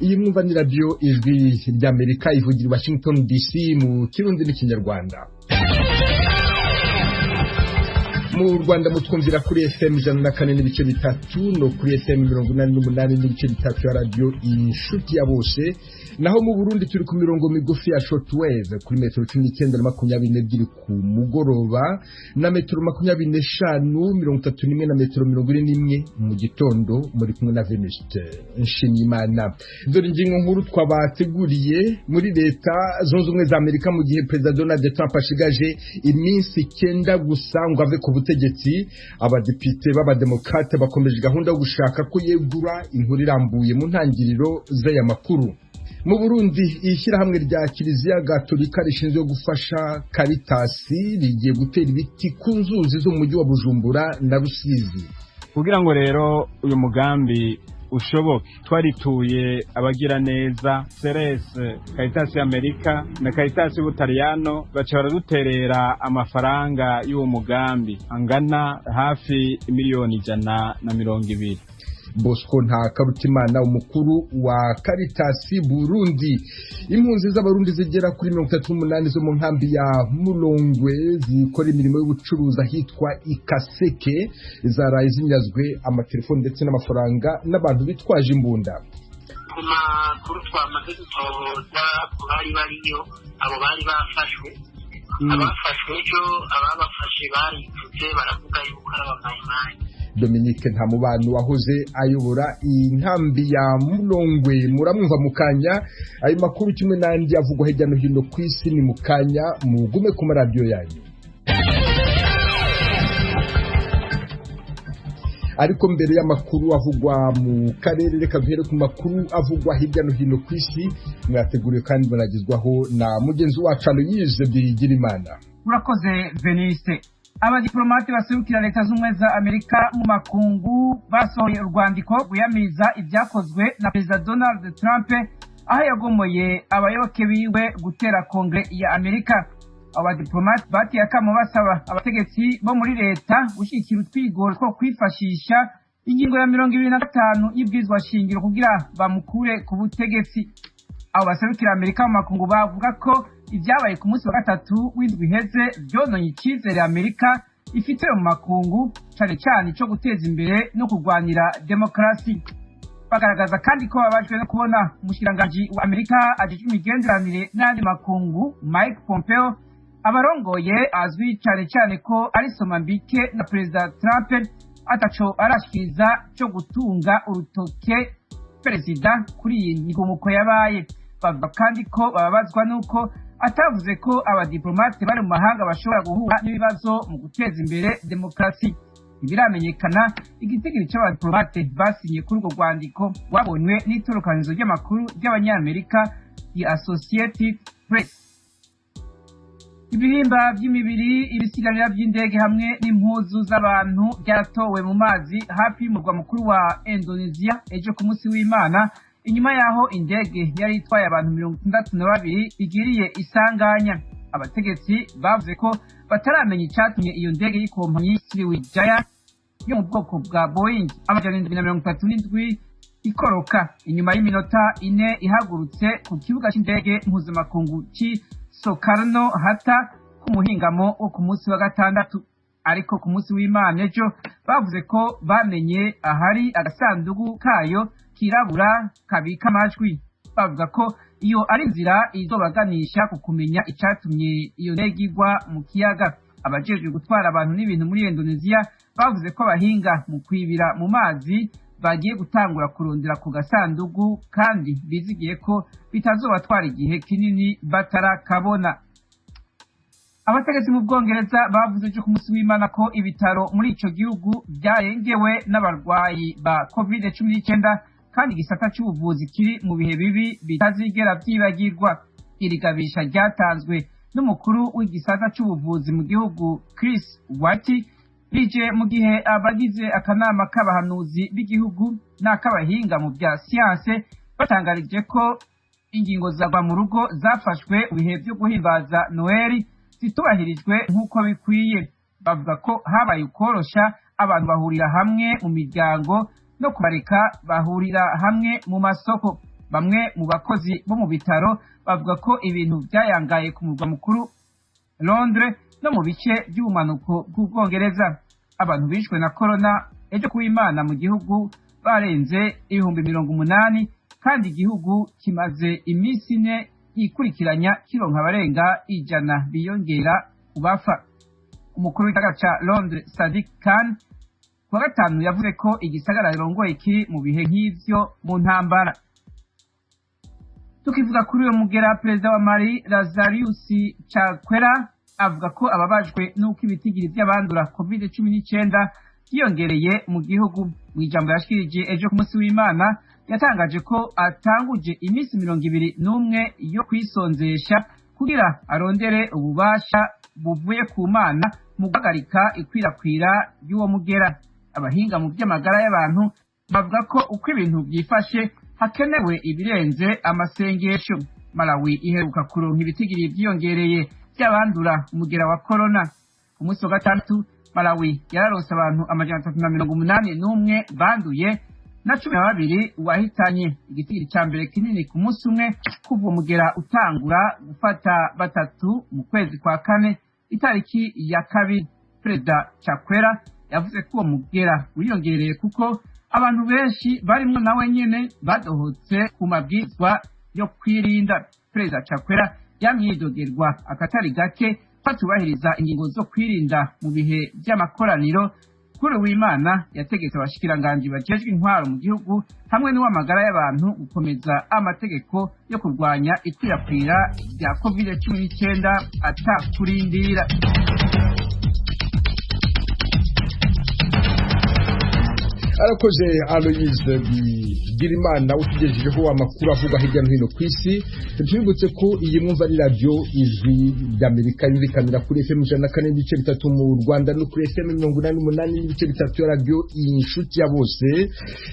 iyi mwumva ni radio ijwi ry'Amerika ivugira i Washington DC mu Kirundi n'Ikinyarwanda. Mu Rwanda mutwumvira kuri FM 104.3 no kuri FM 88.3 ya radio Inshuti ya Bose, naho mu Burundi turi ku mirongo migufi ya shortwave kuri metero 19.22 ku mugoroba na metero 25.31 na metero 41 mu gitondo. Muri kumwe na Venuste Nshimiyimana. Dore ingingo nkuru twabateguriye. Muri leta zunze ubumwe za Amerika, mu gihe President Donald Trump ashigaje iminsi 9 gusa ngo ave ku butegetsi, abadepite b'abademokrate bakomeje gahunda yo gushaka ko yegura. Inkuru irambuye mu ntangiriro z'aya makuru. Mu Burundi, ishyirahamwe rya Kiliziya Gatolika rishinzwe gufasha Caritas rigiye gutera ibiti ku nzuzi zo mu mujyi wa Bujumbura na Rusizi. Kugira ngo rero uyu mugambi ushoboke, twarituye abagira neza Ceres, Caritas y'Amerika na Caritas y'Ubutaliyano, baca baraduterera amafaranga y'uwo mugambi angana hafi miliyoni 120. Bosco Ntakarutimana, umukuru wa Caritas Burundi. Impunzi z'abarundi zigera kuri 38 zo mu nkambi ya Mulongwe zikora imirimo y'ubucuruzi ahitwa Ikaseke zaraye zinyazwe amatelefoni ndetse n'amafaranga n'abantu bitwaje imbunda. Kuma kuri twamaze gutohoza bari bariyo abo bari bafashwe, abafashwe cyo ababafashe bari tutse baravuga yuko arabamayimayi. Dominique Ntamubano wahoze ayobora inkambi ya Mulongwe muramwumva mukanya. Ayo makuru kimwe n'andi avugwa hirya no hino ku isi ni mukanya, mugume ku radio yanyu. Ariko mbere y'amakuru avugwa mu karere, reka duhere ku makuru avugwa hirya no hino ku isi, mwateguriwe kandi banagizwaho na mugenzi wacu Aloyize Bigirimana. Urakoze Veniste. Abadiplomate baserukira leta z'ubumwe za Amerika mu makungu basohoye urwandiko ruyamiriza ibyakozwe na President Donald Trump aho yagomoye abayoboke biwe gutera Kongre ya Amerika. Abadiplomate batiye akamo basaba abategetsi bo muri leta gushyigikira utwigoro two kwifashisha ingingo ya 25 y'ibwirizwa shingiro kugira bamukure ku butegetsi. Abo baserukira Amerika mu makungu bavuga ko ibyabaye ku munsi wa gatatu w'indwi iheze byononye icyizere Amerika ifite mu makungu, cyane cyane cyo guteza imbere no kurwanira demokarasi. Bagaragaza kandi ko babajwe no kubona umushikiranganji wa Amerika ajejwe imigenderanire n'andi makungu Mike Pompeo, abarongoye azwi cyane cyane ko ari Somambike na President Trump, ataco arashikiriza cyo gutunga urutoke Perezida kuri iyi ngumuko yabaye. Bavuga kandi ko babazwa nuko atavuze ko abadiplomate bari mu mahanga bashobora guhura n'ibibazo mu guteza imbere demokarasi. Ibiramenyekana igitigiri cy'abadiplomate basinye kuri urwo rwandiko wabonywe n'itorokanizo ry'amakuru ry'abanyamerika The Associated Press. Ibihimba by'imibiri, ibisigarira by'indege hamwe n'impuzu z'abantu byatowe mu mazi hafi y'umurwa mukuru wa Indonesia ejo ku munsi w'Imana, inyuma yaho indege yari itwaye abantu 62 igiriye isanganya. Abategetsi bavuze ko bataramenya icyatumye iyo ndege y'ikompanyi Sriwijaya yo mu bwoko bwa Boeing 737 ikoroka inyuma y'iminota 4 ihagurutse ku kibuga cy'indege mpuzamakungu Soekarno Hatta ku muhingamo wo ku munsi wa gatandatu. Ariko ku munsi w'Imana ejo bavuze ko bamenye ahari agasanduku kayo kirabura kabika amajwi. Bavuga ko iyo ari inzira izobaganisha ku kumenya icyatumye iyo ndege igwa mu kiyaga. Abajejwe gutwara abantu n'ibintu muri Indonesia bavuze ko abahinga mu kwibira mu mazi bagiye gutangura kurondera ku gasanduku, kandi bizigiye ko bitazobatwara igihe kinini batarakabona. Abategetsi mu Bwongereza bavuze cyo ku munsi w'Imana ko ibitaro muri ico gihugu byarengewe n'abarwayi ba COVID-19, kandi igisata cy'ubuvuzi kiri mu bihe bibi bitazigera byibagirwa. Iri gabisha ryatanzwe n'umukuru w'igisata cy'ubuvuzi mu gihugu Chris White bije mu gihe abagize akanama k'abahanuzi b'igihugu n'akabahinga mu bya siyanse batangarije ko ingingo zagwa mu rugo zafashwe mu bihe byo guhimbaza Noeli zitubahirijwe nk'uko bikwiye. Bavuga ko habaye ukorosha abantu bahurira hamwe mu miryango no kubareka bahurira hamwe mu masoko. bamwe mu bakozi bo mu bitaro bavuga ko ibintu byayangaye ku murwa mukuru Londres no mu bice by'ubumanuko bw'Ubwongereza. Abantu bishwe na corona ejo kuw'Imana mu gihugu barenze 80,000 kandi igihugu kimaze iminsi ine yikurikiranya kironka abarenga 100 biyongera kubafa. Umukuru w'igisagara ca Londres Sadiq Khan kuwa gatanu yavuze ko igisagara rirongoye kiri mu bihe nk'ivyo mu ntambara. Tukivuga kuri uyo mugera, perezida wa Mali Lazarus Chakwera avuga ko ababajwe n'uko ibitigiri by'abandura COVID-19 byiyongereye mu gihugu. Mu ijambo yashikirije ejo ku munsi w'Imana yatangaje ko atanguje iminsi 21 yo kwisonzesha kugira arondere ububasha buvuye ku Mana mu guhagarika ikwirakwira ry'uwo mugera. Abahinga mu by'amagara y'abantu bavuga ko uko ibintu byifashe hakenewe ibirenze amasengesho. Malawi iheruka kuronka ibitigiri byiyongereye by'abandura umugera wa corona. Ku munsi wa gatandatu Malawi yararonse abantu 381 banduye na 12 wahitanye, igitigiri ca mbere kinini ku munsi umwe kuva umugera utangura gufata batatu mu kwezi kwa kane itariki ya kabiri. Perezida Chakwera yavuze ko uwo mugera wiyongereye kuko abantu benshi barimo nawe nyene badohotse ku mabwizwa yo kwirinda. Perezida Chakwera yamyidogerwa akatari gake batubahiriza ingingo zo kwirinda mu bihe by'amakoraniro. Kuri w'Imana yategetse abashikiranganji bajejwe intwaro mu gihugu hamwe n'uw'amagara y'abantu gukomeza amategeko yo kurwanya ikwirakwira rya COVID-19 atakurindira. arakoze Aloise Bigirimana utugejejeho amakuru avuga hirya no hino ku isi. Tubibutse ko iyi mwumva ari radio Ijwi ry'Amerika yumvikanira kuri FM 104.3 mu Rwanda no kuri FM 88.3 ya radio Inshuti ya Bose.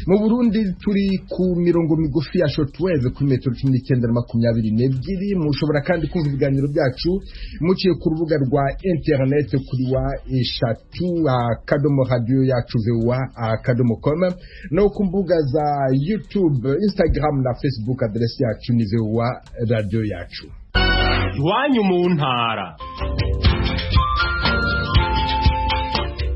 Mu Burundi turi ku mirongo migufi ya shortwave kuri metero 1922. Mushobora kandi kumva ibiganiro byacu muciye ku rubuga rwa internet kuri wa eshatu akadomo radio yacu VOA.com no ku mbuga za YouTube, Instagram na Facebook. Adresi yacu ni VOA radio yacu. Iwanyu mu ntara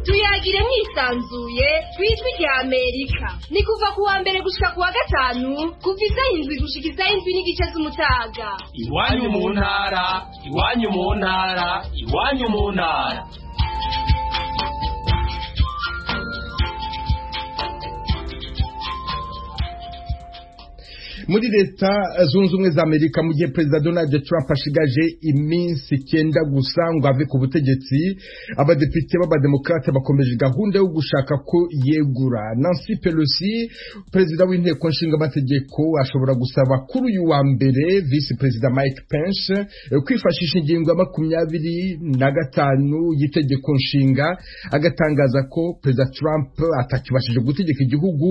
tuyagire mwisanzuye kwijwi rya Amerika. Ni kuva kuwa mbere gushika kuwa gatanu kuva isaha 7 gushika isaha 7 n'igice z'umutaga. Iwanyu mu ntara, iwanyu mu ntara, iwanyu mu ntara. Muri leta zunze ubumwe za Amerika mu gihe Perezida Donald Trump ashigaje iminsi 9 gusa ngo ave ku butegetsi, abadepite b'abademokrate bakomeje gahunda yo gushaka ko yegura. Nancy Pelosi, Perezida w'inteko nshinga amategeko, ashobora gusaba kuri uyu wa mbere Vice Perezida Mike Pence kwifashisha ingingo ya 25 y'itegeko nshinga, agatangaza ko Perezida Trump atakibashije gutegeka igihugu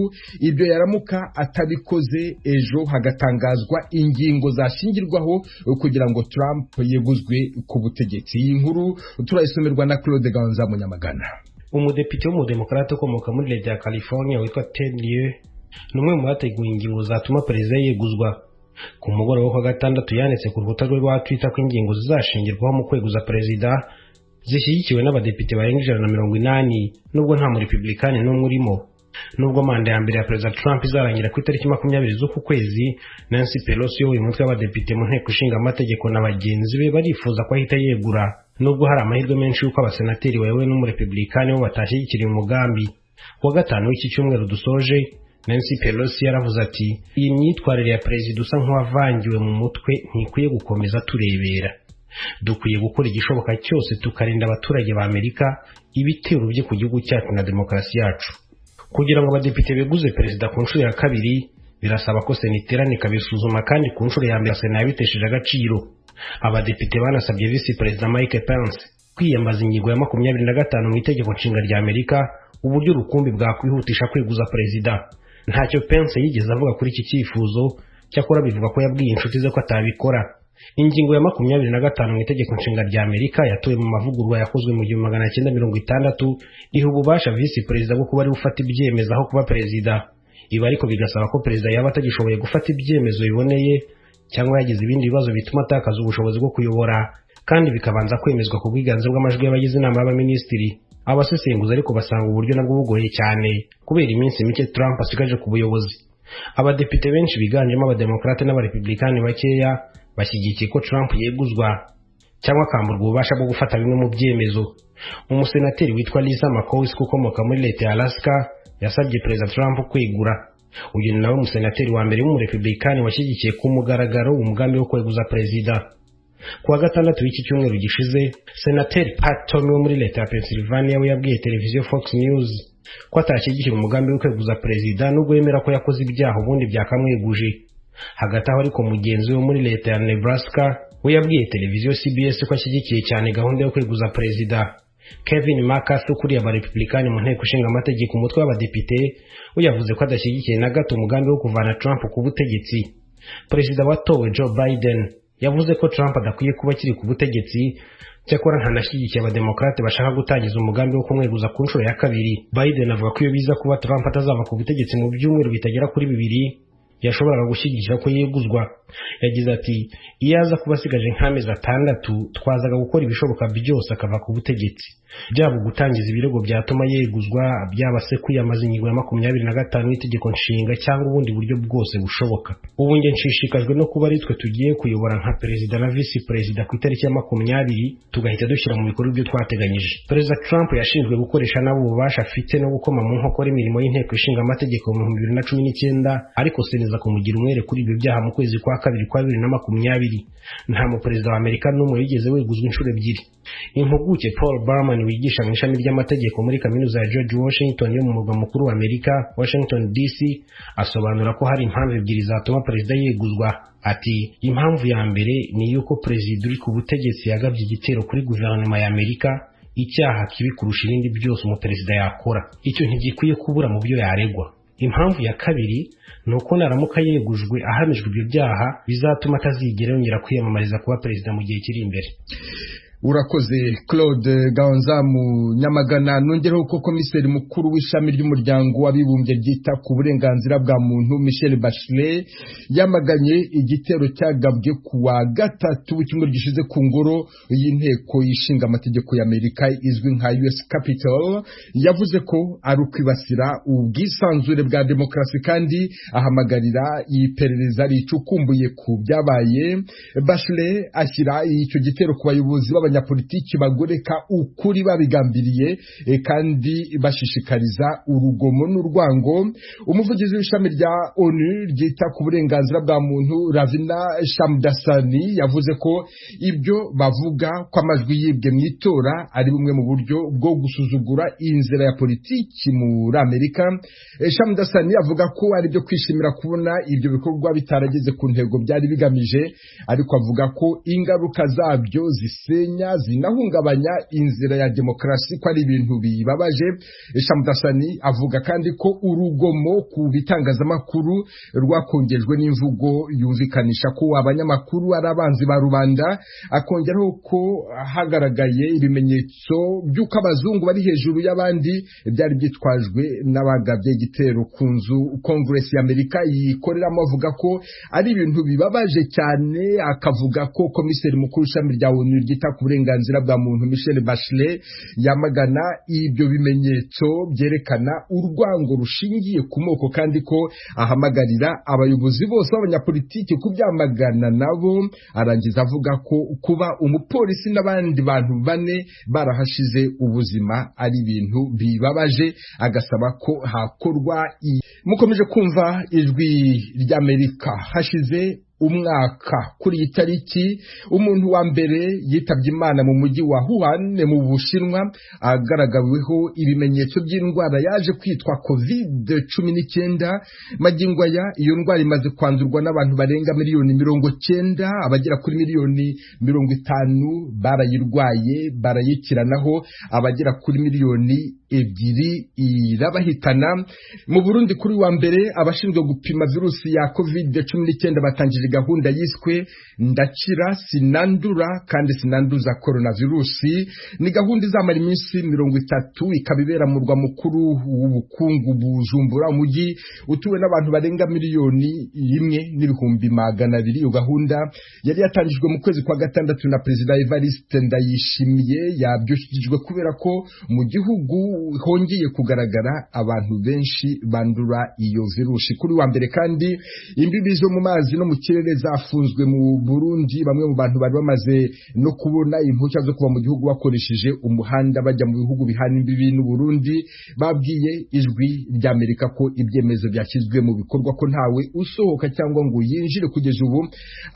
ibyo yaramuka atabikoze. Ejo hagatangazwa ingingo zashingirwaho kugira ngo Trump yeguzwe ku butegetsi. Iyi nkuru turayisomerwa na Claude Ganza Munyamagana. Umudepite w'umudemokrate ukomoka muri leta ya California witwa Ted Lieu numwe mu bateguye ingingo zatuma perezida yeguzwa. Ku mugoroba wo gatandatu yanditse ku rubuga rwe rwa Twitter ko ingingo zizashingirwaho mu kweguza perezida zishyigikiwe n'abadepite barenga 180 nubwo nta mu Republican n'umwe urimo. Nubwo manda ya mbere ya Perezida Trump izarangira ku itariki 20 z'uku kwezi, Nancy Pelosi uyu mutwe w'abadepite mu nteko ishinga amategeko na bagenzi be barifuza ko ahita yegura, nubwo hari amahirwe menshi yuko abasenateri wewe n'umurepublikani bo batashyigikira umugambi. Kuwa gatanu w'iki cyumweru dusoje, Nancy Pelosi yaravuze ati iyi myitwarire ya perezida usa nk'uwavangiwe mu mutwe ntikwiye gukomeza turebera. Dukwiye gukora igishoboka cyose tukarinda abaturage ba Amerika ibitero bye ku gihugu cyacu na demokarasi yacu. Kugira ngo abadepite beguze perezida ku nshuro ya kabiri birasaba ko sena iterana ikabisuzuma, kandi ku nshuro ya mbere sena yabitesheje agaciro. Abadepite banasabye Vice Perezida Mike Pence kwiyambaza ingingo ya 25 mu itegeko nshinga rya Amerika, uburyo rukumbi bwakwihutisha kweguza perezida. Ntacyo Pence yigeze avuga kuri iki cyifuzo, cyakora bivuga ko yabwiye inshuti ze ko atabikora. Ingingo ya 25 mu itegeko nshinga rya Amerika yatowe mu mavugurwa yakozwe mu 1960 iha ububasha Vice Perezida bwo kuba ari ufata ibyemezo aho kuba perezida. ibi ariko bigasaba ko perezida yaba atagishoboye gufata ibyemezo biboneye cyangwa yagize ibindi bibazo bituma atakaza ubushobozi bwo kuyobora, kandi bikabanza kwemezwa ku bwiganze bw'amajwi y'abagize inama y'abaminisitiri. Abasesenguzi ariko basanga uburyo nabwo bugoye cyane kubera iminsi mike Trump asigaje ku buyobozi. Abadepite benshi biganjemo abademokrate n'abarepublikani bakeya bashyigikiye ko Trump yeguzwa cyangwa akamburwa ububasha bwo gufata bimwe mu byemezo. Umusenateri witwa Lisa Murkowski ukomoka muri leta ya Alaska yasabye perezida Trump kwegura. Uyu ni nawe umusenateri wa mbere w'umurepublikani washyigikiye ku mugaragaro umugambi wo kweguza perezida. Kuwa gatandatu w'iki cyumweru gishize, senateri Pat Toomey wo muri leta ya Pennsylvania we yabwiye televiziyo Fox News ko atashyigikira umugambi wo kweguza perezida nubwo yemera ko yakoze ibyaha ubundi byakamweguje. Hagati aho ariko mugenzi we muri leta ya Nebraska we yabwiye televiziyo CBS ko ashyigikiye cyane gahunda yo kweguza perezida. Kevin McCarthy ukuriye abarepublikani mu nteko ishinga amategeko umutwe w'abadepite we yavuze ko adashyigikiye na gato umugambi wo kuvana Trump ku butegetsi. Perezida watowe Joe Biden yavuze ko Trump adakwiye kuba akiri ku butegetsi, cyakora ntanashyigikiye abademokrate bashaka gutangiza umugambi wo kumweguza ku nshuro ya kabiri. Biden avuga ko iyo biza kuba Trump atazava ku butegetsi mu byumweru bitagera kuri 2 yashoboraga gushyigikira ko yeguzwa. Yagize ati, iyo aza kuba asigaje nk'amezi 6 twazaga gukora ibishoboka byose akava ku butegetsi, byaba gutangiza ibirego byatuma yeguzwa, byaba se kwiyamaza ingingo ya 25 n'itegeko nshinga cyangwa ubundi buryo bwose bushoboka. Ubu nge nshishikajwe no kuba ari twe tugiye kuyobora nka perezida na visi perezida ku itariki ya 20 tugahita dushyira mu bikorwa ibyo twateganyije. Perezida Trump yashinzwe gukoresha nabo ububasha afite no gukoma mu nkokora imirimo y'inteko ishinga amategeko mu 2019, ariko seneza kumugira umwere kuri ibyo byaha mu kwezi kwa 2020. Nta mu perezida wa Amerika n'umwe yigeze weguzwa inshuro ebyiri. Impuguke Paul Berman wigisha mu ishami ry'amategeko muri kaminuza ya George Washington yo mu murwa mukuru wa Amerika, Washington DC, asobanura ko hari impamvu ebyiri zatuma perezida yeguzwa. Ati, impamvu ya mbere ni yuko perezida uri ku butegetsi yagabye igitero kuri guverinoma ya Amerika, icyaha kibi kurusha ibindi byose umuperezida yakora. Icyo ntigikwiye kubura mu byo yaregwa. Impamvu ya kabiri ni uko naramuka yegujwe ahamijwe ibyo byaha bizatuma atazigera yongera kwiyamamariza kuba perezida mu gihe kiri imbere. Urakoze Claude Gaonza mu Nyamagana. Nongereho ko komiseri mukuru w'ishami ry'umuryango w'abibumbye ryita ku burenganzira bwa muntu Michelle Bachelet yamaganye igitero cyagabwe kuwa gatatu w'icyumweru gishize ku ngoro y'inteko y'ishinga amategeko y'Amerika izwi nka US Capitol. Yavuze ko ari ukwibasira ubwisanzure bwa demokarasi kandi ahamagarira iperereza ricukumbuye ku byabaye. Bachelet ashyira icyo gitero ku bayobozi abanyapolitiki bagoreka ukuri babigambiriye kandi bashishikariza urugomo n'urwango. Umuvugizi w'ishami rya ONU ryita ku burenganzira bwa muntu Ravina Shamdasani yavuze ko ibyo bavuga ko amajwi yibwe mu itora ari bumwe mu buryo bwo gusuzugura inzira ya politiki muri Amerika. Shamdasani avuga ko ari byo kwishimira kubona ibyo bikorwa bitarageze ku ntego byari bigamije, ariko avuga ko ingaruka zabyo zinahungabanya inzira ya demokarasi, ko ari ibintu bibabaje. Shamdasani avuga kandi ko urugomo ku bitangazamakuru rwakongejwe n'imvugo yumvikanisha ko abanyamakuru ari abanzi ba rubanda. Akongeraho ko hagaragaye ibimenyetso by'uko abazungu bari hejuru y'abandi byari byitwajwe n'abagabye igitero ku nzu Congress y'Amerika yikoreramo. Avuga ko ari ibintu bibabaje cyane, akavuga ko komiseri mukuru w'ishami rya ONU ryita ku burenganzira bwa muntu Michelle Bachelet yamagana ibyo bimenyetso byerekana urwango rushingiye ku moko, kandi ko ahamagarira abayobozi bose b'abanyapolitiki kubyamagana nabo. Arangiza avuga ko kuba umupolisi n'abandi bantu 4 barahashize ubuzima ari ibintu bibabaje, agasaba ko hakorwa. Mukomeje kumva ijwi ry'Amerika. Hashize umwaka kuri iyi tariki umuntu wa mbere yitabye Imana mu mujyi wa Wuhan mu Bushinwa agaragaweho ibimenyetso by'indwara yaje kwitwa COVID-19. Magingo aya iyo ndwara imaze kwandurwa n'abantu barenga miliyoni 90, abagera kuri miliyoni 50 barayirwaye barayikiranaho, abagera kuri miliyoni ebyiri irabahitana. Mu Burundi kuri wa mbere abashinzwe gupima virusi ya COVID-19 batangije gahunda yiswe ndakira sinandura kandi sinanduza coronavirusi. Ni gahunda izamara iminsi 30 ikabibera mu murwa mukuru w'ubukungu Bujumbura, umujyi utuwe n'abantu barenga miliyoni 1.200,000. Iyo gahunda yari yatangijwe mu kwezi kwa gatandatu na Perezida Evariste Ndayishimiye. Yabyushijwe kubera ko mu gihugu hongeye kugaragara abantu benshi bandura iyo virusi. Kuri wa mbere kandi imbibi zo mu mazi no mu kirere zafunzwe mu Burundi. Bamwe mu bantu bari bamaze no kubona impushya zo kuva mu gihugu bakoresheje umuhanda bajya mu bihugu bihana imbibi n'u Burundi babwiye Ijwi ry'Amerika ko ibyemezo byashyizwe mu bikorwa ko ntawe usohoka cyangwa ngo yinjire kugeza ubu.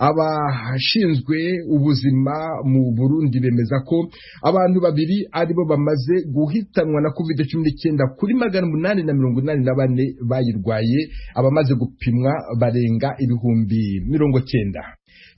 Abashinzwe ubuzima mu Burundi bemeza ko abantu babiri aribo bamaze guhitanwa na COVID-19 kuri 884 bayirwaye. Abamaze gupimwa barenga 90,000.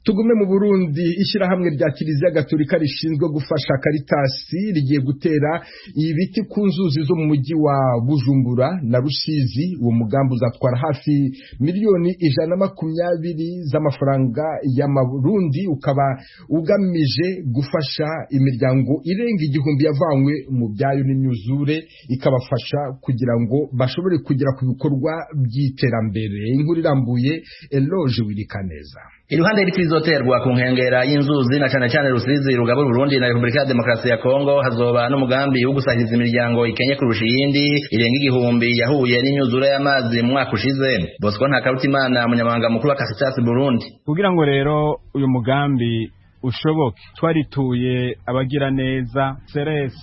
Tugume mu Burundi, ishyirahamwe rya Kiliziya Gatolika rishinzwe gufasha Caritas rigiye gutera ibiti ku nzuzi zo mu mujyi wa Bujumbura na Rusizi. Uwo mugambi uzatwara hafi miliyoni 120 z'amafaranga y'amarundi, ukaba ugamije gufasha imiryango irenga 1000 yavanywe mu byayo n'imyuzure, ikabafasha kugira ngo bashobore kugera ku bikorwa by'iterambere. Inkuru irambuye Eloge Wirikaneza. Iruhande y'ibiti bizoterwa ku nkengera y'inzuzi na cyane Rusizi, rugabura Burundi na Repubulika ya Demokarasi ya Kongo, hazoba n'umugambi wo gusahiriza imiryango ikenye kurusha iyindi irenga 1000 yahuye n'imyuzure y'amazi mu mwaka ushize. Bosco Ntakarutimana, umunyamabanga mukuru wa Caritas Burundi. Kugira ngo rero uyu mugambi ushoboke twarituye abagira neza Ceres,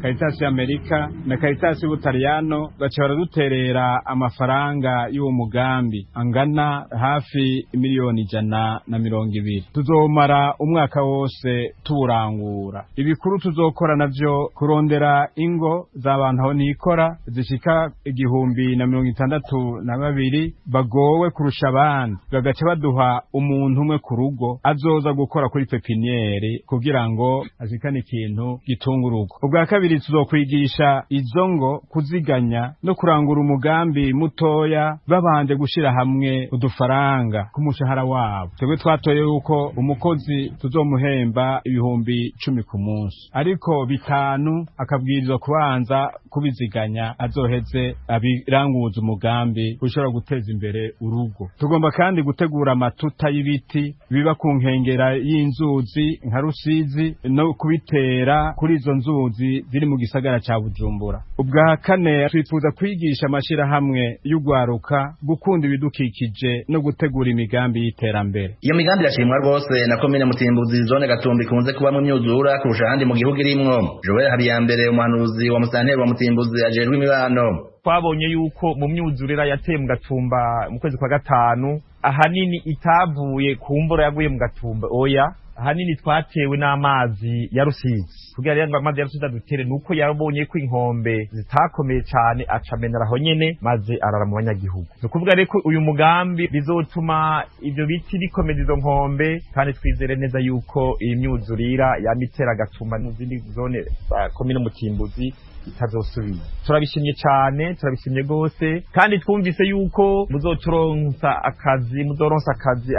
Caritas Amerika na Caritas Butaliyano baca baraduterera amafaranga y'uwo mugambi angana hafi miliyoni 120. Tuzomara umwaka wose turangura. Ibikuru tuzokora navyo kurondera ingo z'abantu aho nikora zishika 1062 bagowe kurusha abandi, bagaca baduha umuntu umwe ku rugo azoza gukora kuri pepiniere kugira ngo azikane ikintu gitunga urugo. Ubwa kabiri tuzokwigisha izo ngo kuziganya no kurangura umugambi mutoya babanje gushira hamwe udufaranga ku mushahara wabo. Twebwe twatoye yuko umukozi tuzomuhemba 10,010 ku munsi, ariko 5 akabwirizwa kubanza kubiziganya azoheze abiranguza umugambi ushobora guteza imbere urugo. Tugomba kandi gutegura amatuta y'ibiti biba ku nkengera y'inzuzi nka Rusizi no kubitera kuri izo nzuzi ziri mu gisagara ca Bujumbura. Ubwa kane twifuza kwigisha amashirahamwe y'ugwaruka gukunda ibidukikije no gutegura imigambi y'iterambere. Iyo migambi irashimwa rwose na komine Mutimbuzi, zone Gatumba ikunze kuba mu myuzura kurusha ahandi mu gihugu irimwo. Joel Habiyambere, umuhanuzi wa musanteri wa Mutimbuzi ajejwe imibano, twabonye yuko mu myuzurira yateye mu Gatumba mu kwezi kwa gatanu ahanini itavuye ku mvura yaguye mu Gatumba, oya ahanini twatewe n'amazi ya Rusizi. Kugira rero amazi ya Rusizi adutere nuko yabonye ko inkombe zitakomeye cyane acamenera aho nyene maze arara mu banyagihugu. Nukuvuga rero ko uyu mugambi bizotuma ivyo biti bikomeza izo nkombe, kandi twizere neza yuko iyi myuzurira yamitera Gatumba n'izindi zone komine Mutimbuzi itazosubira. Turabishimye cyane, turabishimye gose, kandi twumvise yuko muzoronsa akazi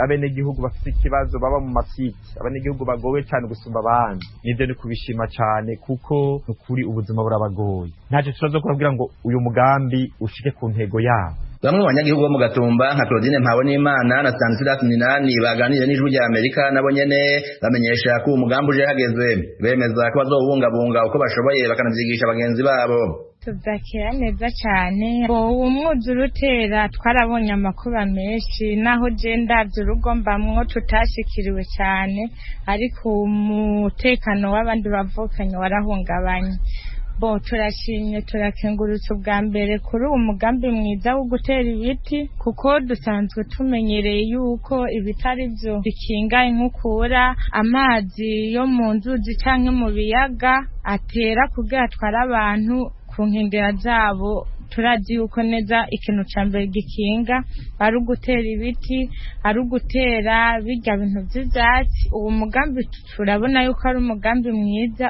abene gihugu bafite ikibazo baba mu mafiti, abene gihugu bagowe cyane gusumba abandi. Nivyo ni kubishima cyane kuko nukuri ubuzima burabagoye. Ntaje turazokubwira ngo uyu mugambi ushike ku ntego yabo. Bamwe mu banyagihugu bo mu Gatumba nka Claudine Mpabonimana na Stanislas Minani baganiriye n'Ijwi ry'Amerika nabo nyene bamenyesha ko umugambi uje hageze, bemeza ko bazobungabunga uko bashoboye bakanavyigisha bagenzi babo. Tuvyakira neza cyane. Umwuzure utera twarabonye amakuba menshi, naho je ndavye urugo mbamwo tutashikiriwe cyane, ariko umutekano w'abandi bavukanye warahungabanye. Turashimye, turakengurutse ubwa mbere kuri uwo mugambi mwiza wo gutera ibiti, kuko dusanzwe tumenyereye yuko ibitari byo bikinga inkukura, amazi yo mu nzuzi canke mu biyaga atera kugira atwara abantu ku nkengera zabo. Turazi yuko neza ikintu ca mbere gikinga ari ugutera ibiti, ari ugutera birya bintu vy'ivyatsi. Uwo mugambi turabona yuko ari umugambi mwiza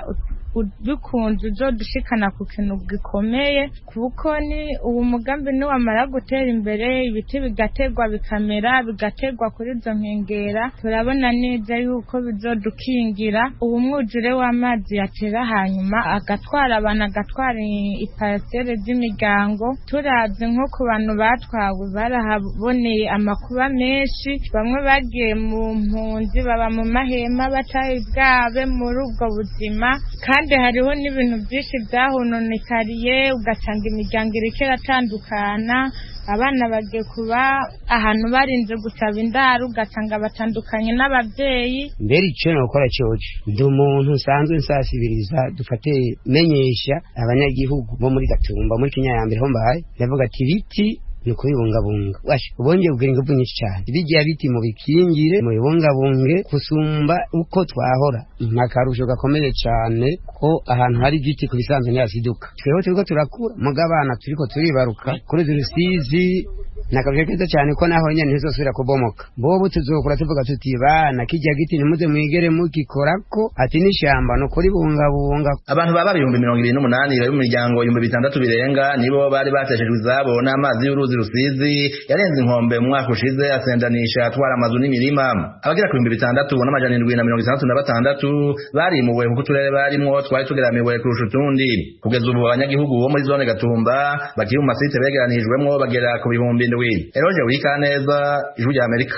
bikunze uzodushikana ku kintu gikomeye kuko ni uwo mugambi niwamara gutera imbere ibiti bigategwa bikamera bigategwa kuri izo nkengera turabona neza yuko bizodukingira uwo mwuzure w'amazi yatera hanyuma agatwara abantu agatwara iparasere z'imiryango turavye nko ku bantu batwawe barahaboneye amakuba menshi bamwe bagiye mu mpunzi baba mu mahema batari bwabe muri ubwo buzima kandi hariho n'ibintu byinshi byahononekariye ugasanga imiryango iriko iratandukana abana bagiye kuba ahantu barinze gusaba indaro ugasanga batandukanye n'abavyeyi mbere ico nokora coco ndi umuntu usanzwe nsasibiriza dufate menyesha abanyagihugu bo muri Gatumba muri Kenya ya mbere ho mbaye ndavuga ati biti ni kubibungabunga ubonye ubwenge ingufu nyinshi cyane bijya biti mu bikingire mu bibungabunge kusumba uko twahora ntakarusho gakomeye cyane ko ahantu hari igiti kubisanzwe ntiyasiduka tweho turiko turakura mugabana turiko turibaruka kuri Rusizi nakarusho keza cyane ko naho nyene ntizosubira kubomoka bobo tuzokura tuvuga tuti bana kijya giti nimuze mwigere mugikorako ati n'ishamba no kuri bungabunga abantu baba 228 bari mu miryango 600 birenga nibo bari bateshejwe izabo n'amazi y'uruzi Rusizi yarenze inkombe mu mwaka ushize asendanisha atwara amazu n'imirima abagera ku 6,766 barimuwe kuko turere barimwo twari tugeramiwe kurusha utundi kugeza ubu abanyagihugu bo muri zone Gatumba bakiri mu masite begeranijwemwo bagera ku bihumbi Eroje Wikaneza ijwi rya Amerika.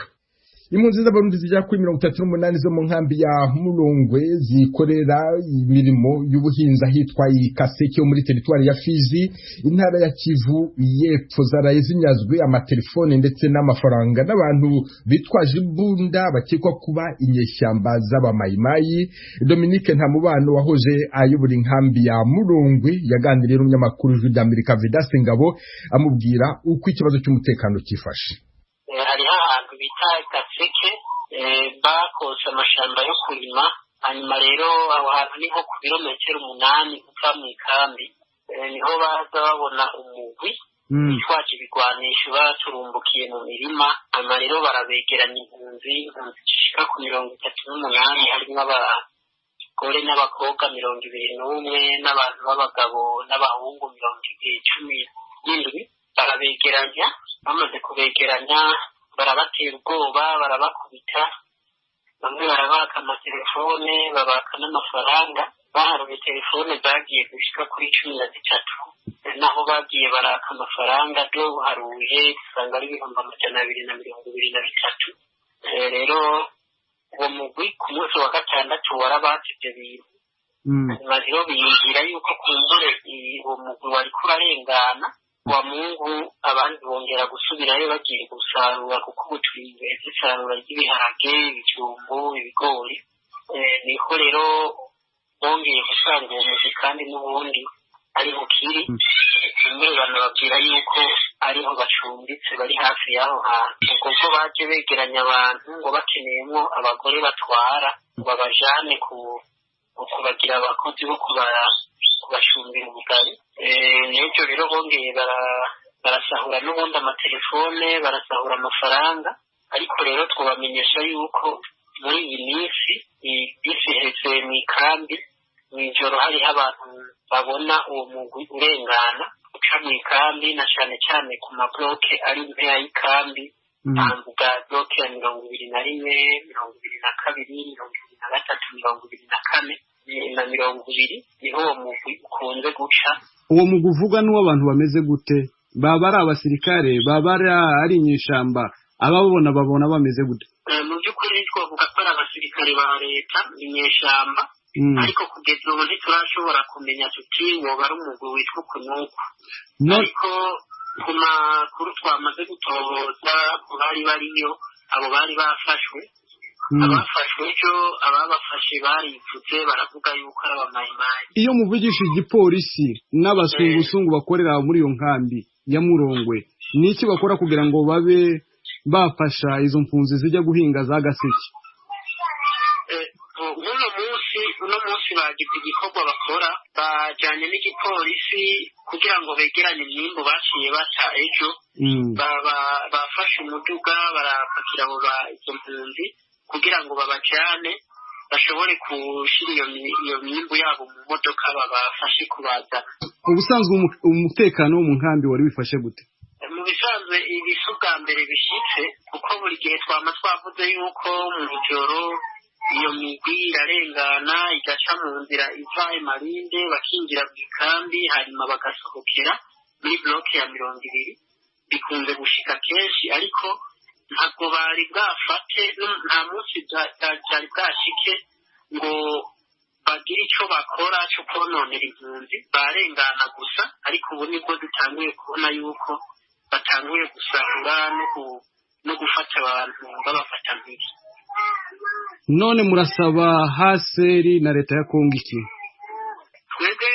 Impunzi z'abarundi zijya kuri 38 zo mu nkambi ya Murongwe zikorera imirimo y'ubuhinzi hitwa Ikaseke muri teritwari ya Fizi intara ya Kivu y'Epfo zaraye zinyazwe amatelefone ndetse n'amafaranga n'abantu bitwaje imbunda bakekwa kuba inyeshyamba z'abamayimayi. Dominique Ntamubano wahoje ayobora inkambi ya Murongwe yaganiriye n'umunyamakuru w'ijwi rya Amerika Vedaste Ngabo amubwira uko ikibazo cy'umutekano kifashe. Hari ahantu bita Gaseke bakose amashamba yo kurima hanyuma rero aho hantu ni nko ku birometero 8 uva mu ikambi niho baza babona umugwi bitwaje ibigwanisho baturumbukiye mu mirima hanyuma rero barabegeranya impunzi zishika ku 38 harimo abagore n'abakobwa 21 n'abantu b'abagabo n'abahungu 17 barabegeranya bamaze kubegeranya barabatera ubwoba barabakubita bamwe barabaka amatelefone babaka n'amafaranga baharuye telefone zagiye gushika kuri 13 naho bagiye baraka amafaranga do haruye usanga ari 223 rero uwo mugwi ku munsi wa gatandatu warabatije bintu rero biyumvira yuko kumbure uwo mugwi wari kurarengana wa Mungu abandi bongera gusubirayo bagiye gusarura kuko ubuturinze isarura ry'ibiharage ibijumbu ibigori niko rero bongeye gusanga uwo muzi kandi n'ubundi ari bukiri kimwe banababwira yuko ariho bacumbitse bari hafi y'aho hantu kuko baje begeranya abantu ngo bakeneyemo abagore batwara babajane kubagira abakozi bo kubashumbira ubugari n'ibyo rero bongeye barasahura n'ubundi amatelefone barasahura amafaranga ariko rero twabamenyesha yuko muri iyi minsi iheze mu ikambi mw'ijoro hariho abantu babona uwo mugwi urengana uca mu ikambi na cyane cyane ku mabloke ari impera y'ikambi tambuga bloke ya 21 22 23 na 20 niho uwo mugwi ukunze guca. Uwo mugwi uvuga n'uw'abantu bameze gute? Baba ari abasirikare baba ari inyeshamba babona bameze gute? Mu by'ukuri twavuga ko ari abasirikare ba leta inyeshamba ariko kugeza ubu ntiturashobora kumenya tuti woba ari umugwi witwa ukunuku ariko ku makuru twamaze gutohoza ku bari bariyo abo bari bafashwe abafashwe cyo ababafashe baripfutse baravuga yuko ari abamayimayi. Iyo muvugishije igipolisi n'abasungusungu bakorera muri iyo nkambi ya Murongwe niki bakora kugira ngo babe bafasha izo mpunzi zijya guhinga za Gaseke? uno munsi bagize igikorwa bakora bajanye n'igipolisi kugira ngo begeranye imyimbu baciye bata ejo bafashe umuduga barapakira abo izo mpunzi kugira ngo babajane bashobore gushira iyo myimbu yabo mu modoka babafashe kubaza. Ubusanzwe umutekano wo mu nkambi wari wifashe gute? Mu bisanzwe ibisu bwa mbere bishitse kuko buri gihe twama twavuze yuko mu ijoro iyo migwi irarengana igaca mu nzira iva Marinde bakinjira mu ikambi hanyuma bagasohokera muri bloke ya 200. Bikunze gushika kenshi ariko ntabwo bari bwafate nta munsi byari bwashike ngo bagire icyo bakora cyo kononera impunzi, barengana gusa. Ariko ubu nibwo dutanguye kubona yuko batanguye gusahura no gufata abantu babafata mpiri. None murasaba haseri na leta ya Kongo iki? Twebwe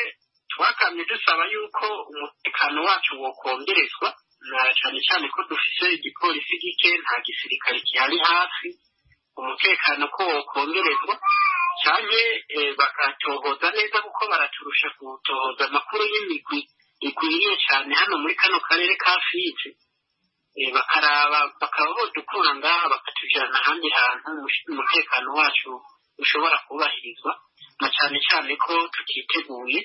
twakamye dusaba yuko umutekano wacu wokongerezwa, na cyane cyane ko dufise igipolisi gike, nta gisirikare kihari hafi. Umutekano ko wokongerezwa cyane bakatohoza neza kuko baraturusha gutohoza amakuru y'imigwi igwiriye cyane hano muri kano karere ka Fizi. Bakaba bodukura ngaha bakatujyana ahandi hantu umutekano wacu ushobora kubahirizwa, na cyane cyane ko tutiteguye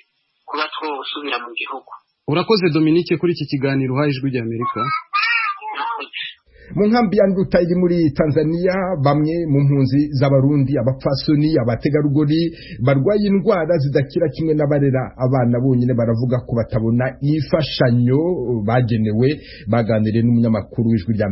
kuba twosubira mu gihugu. Urakoze Dominique kuri iki kiganiro uhaye Ijwi ry'Amerika. Mu nkambi ya Nduta iri muri Tanzania, bamwe mu mpunzi z'abarundi, abapfasoni, abategarugori barwaye indwara zidakira kimwe n'abarera abana bonyine baravuga ko batabona imfashanyo bagenewe. Baganiriye n'umunyamakuru w'Ijwi ry'Amerika